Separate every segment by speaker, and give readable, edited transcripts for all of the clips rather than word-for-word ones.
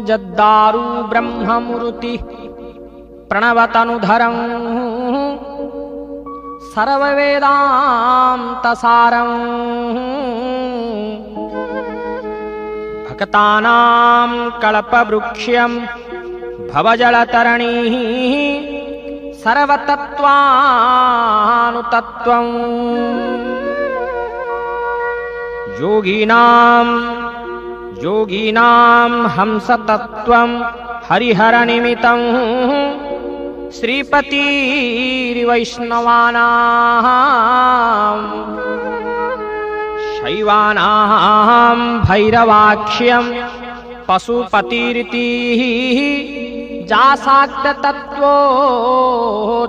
Speaker 1: जद्दारु ब्रह्ममुरुति प्रणवतनुधरं सर्ववेदान्तसारं भक्तानां कल्पवृक्ष्यं भवजलतरणिः सर्वतत्त्वानुतत्त्वं योगिनां हंसतत्त्वं हरिहरनिमित्तं श्रीपतिर्वैष्णवानां शैवानां भैरवाक्ष्यं पशुपतिरिति जासाक्ततत्त्वो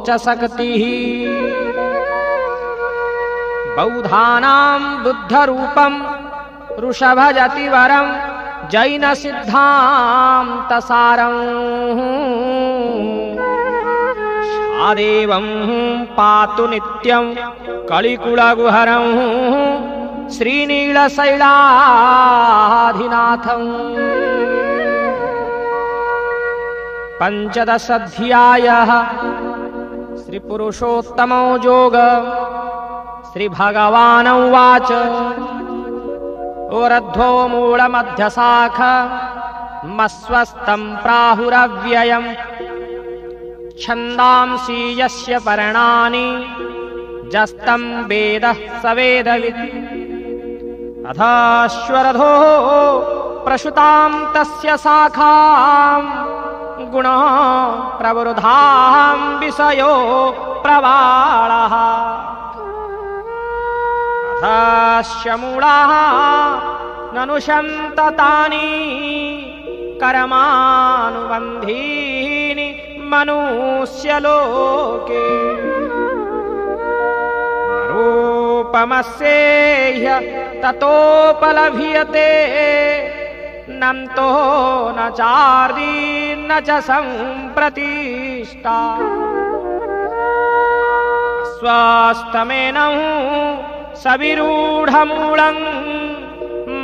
Speaker 1: च शक्तिः बौद्धानां बुद्धरूपं ऋषभजतिवरं जैनसिद्धान्तसारं शादेवं पातु नित्यं कलिकुलगुहरं श्रीनीलशैलाधिनाथं पंचदशाध्यायः श्रीपुरुषोत्तमो योग श्रीभगवानुवाच ऊर्ध्वो मूलमध्यशाखा मस्वस्तं प्राहुरव्ययम् छन्दांसि यस्य पर्णानि जस्तं वेद स वेदवित् अथाश्वरधो प्रसुतां तस्य शाखां गुणः प्रवृद्धां विषयो प्रवाळः अथास्य मूलाः ननुशन्ततानि कर्मानुबन्धीनि मनुष्यलोके रूपमस्येह ततोपलभ्यते नम्तो न चार्दी न च सम्प्रतिष्ठा स्वस्थमेनं सविरूढमूलं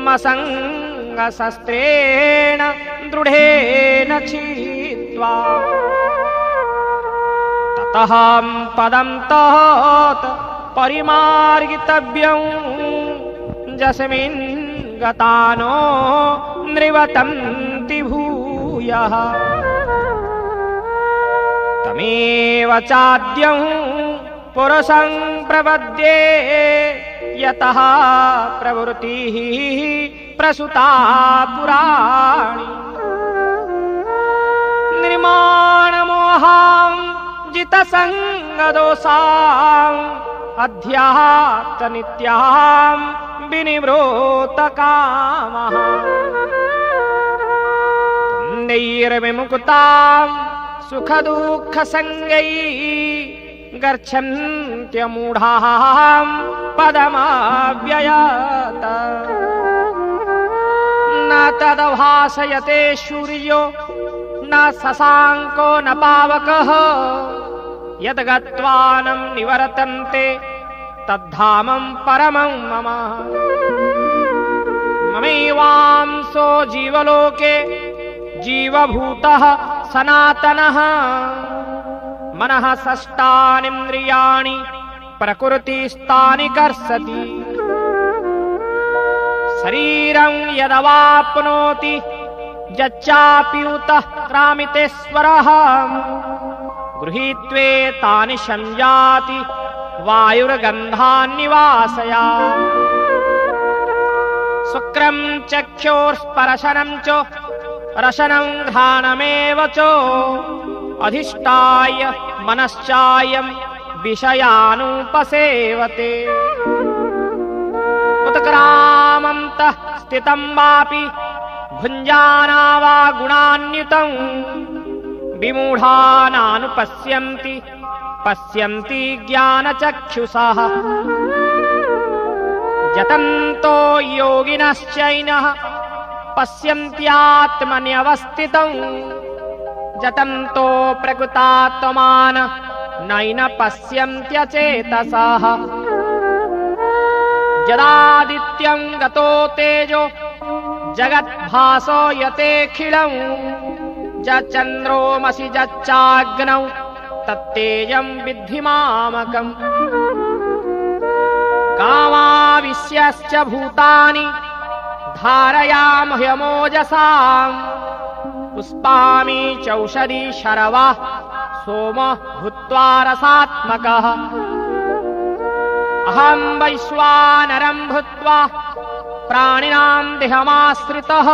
Speaker 1: मसङ्गशस्त्रेण दृढेन छित्त्वा ततः पदं तत् परिमार्गितव्यं यस्मिन् गतानो नृवतन्ति भूयः तमेव चाद्यं पुरुषं प्रपद्ये यतः प्रवृत्तिः प्रसुता पुराणी निर्माणमोहां जितसङ्गदोषाम् अध्यात्मनित्यां विनिवृत्तकामः नैर्विमुक्तां सुखदुःखसङ्गैः गच्छन्त्यमूढां पदमव्ययत न तद्भासयते सूर्यो न शशाङ्को न पावकः यद्गत्वानं निवर्तन्ते तद्धामं परमं मम ममैवांसो जीवलोके जीवभूतः सनातनः मनः षष्ठानीन्द्रियाणि प्रकृतिस्थानि कर्षति शरीरं यदवाप्नोति यच्चाप्युतः क्रामितेश्वरः गृहीत्वेतानि संयाति वायुर्गन्धान्निवासया शुक्रं चक्षुर्स्पर्शनं च रसनं घ्राणमेव च अधिष्ठाय मनश्चायं विषयानुपसेवते उत्क्रामन्तः स्थितं वापि भुञ्जाना वा गुणान्युतं विमूढानानुपश्यन्ति पश्यन्ति ज्ञानचक्षुषः यतन्तो योगिनश्चैनः पश्यन्त्यात्मन्यवस्थितं यतन्तो प्रकृतात्मान नैन पश्यन्त्यचेतसः यदादित्यं गतो तेजो जगद्भासो यतेऽखिलं यच्चन्द्रोमसि यच्चाग्नौ तत्तेजं विद्धि मामकम् कामाविश्यश्च भूतानि धारयामह्यमोजसा पुष्पामि चौषधि शर्वा सोम भूत्वा रसात्मकः अहं वैश्वानरं भूत्वा प्राणिनां देहमाश्रितः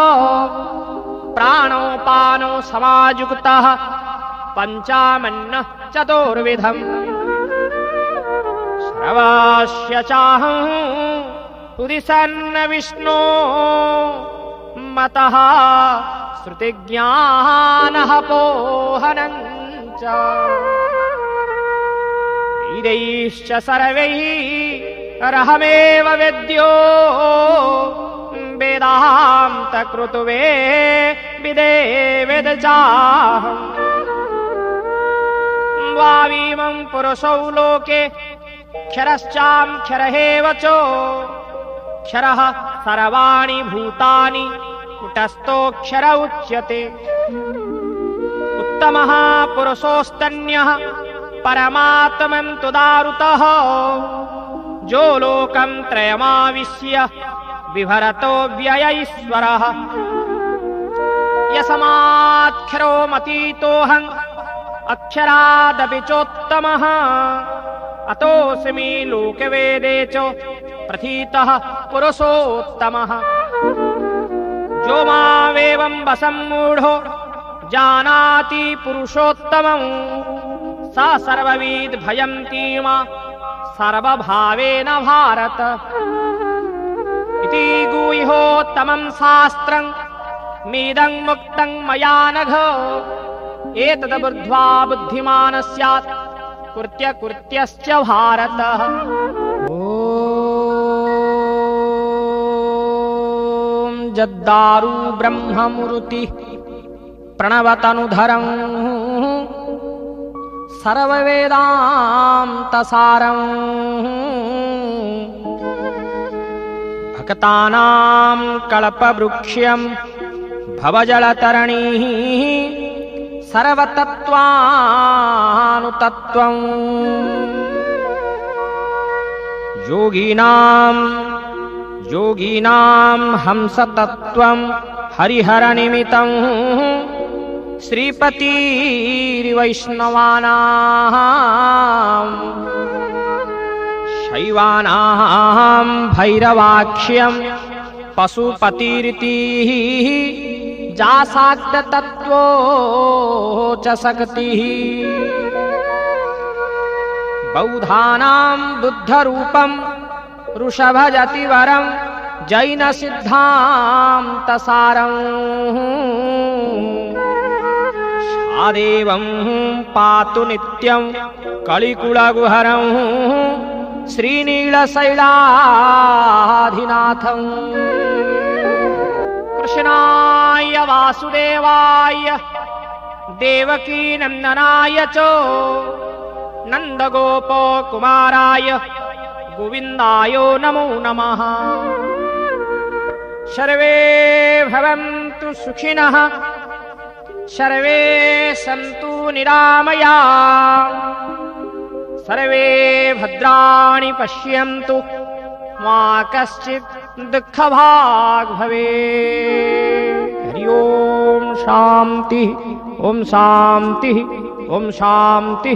Speaker 1: प्राणोपानो समायुक्तः पञ्चामन्नः चतुर्विधम् श्रवस्य चाहं हृदि सन्न विष्णो मतः श्रुतिज्ञानः पोहनं च वेदैश्च सर्वैः अहमेव वेद्यो वेदान्तकृतवे विदे वेदचाहम् वावीमं पुरुषौ लोके क्षरश्चाक्षर एव च क्षरः सर्वाणि भूतानि कुटस्थोऽक्षर उच्यते उत्तमः पुरुषोऽस्तन्यः परमात्मं तुदारुतः जो लोकं त्रयमाविश्य बिभरतो व्ययैश्वरः यस्मात्क्षरो मतीतोऽहम् अक्षरादपि चोत्तमः अतोऽस्मि लोकवेदे च प्रथितः पुरुषोत्तमः जो मामेवं वसम्मूढो जानाति पुरुषोत्तमं स सर्वविद् भयन्ति मा सर्वभावेन भारत इति गुह्योत्तमं शास्त्रं मिदं मुक्तं मया नघ एतद्बुद्ध्वा बुद्धिमान् स्यात् कृत्यकृत्यश्च भारत। ॐ जद्दारु ब्रह्ममुरुति प्रणवतनुधरं सर्ववेदान्तसारं भक्तानां कल्पवृक्ष्यं भवजलतरणिः सर्वतत्त्वानुतत्त्वं योगिनां हंसतत्त्वं हरिहरनिमित्तं श्रीपतिर्वैष्णवानां शैवानां भैरवाक्ष्यं पशुपतिरितिः जासाक्ततत्त्वो च शक्तिः बौद्धानां बुद्धरूपं वृषभजतिवरं जैनसिद्धान्तसारं सादेवं पातु नित्यं कलिकुलगुहरं श्रीनीलशैलाधिनाथं कृष्णाय वासुदेवाय देवकीनन्दनाय च नन्दगोपकुमाराय गोविन्दाय नमो नमः। सर्वे भवन्तु सुखिनः सर्वे सन्तु निरामयाः सर्वे भद्राणि पश्यन्तु मा कश्चित् दुःखभाग् भवेत्। हरि ओम शांति ओम शांति ओम शांति।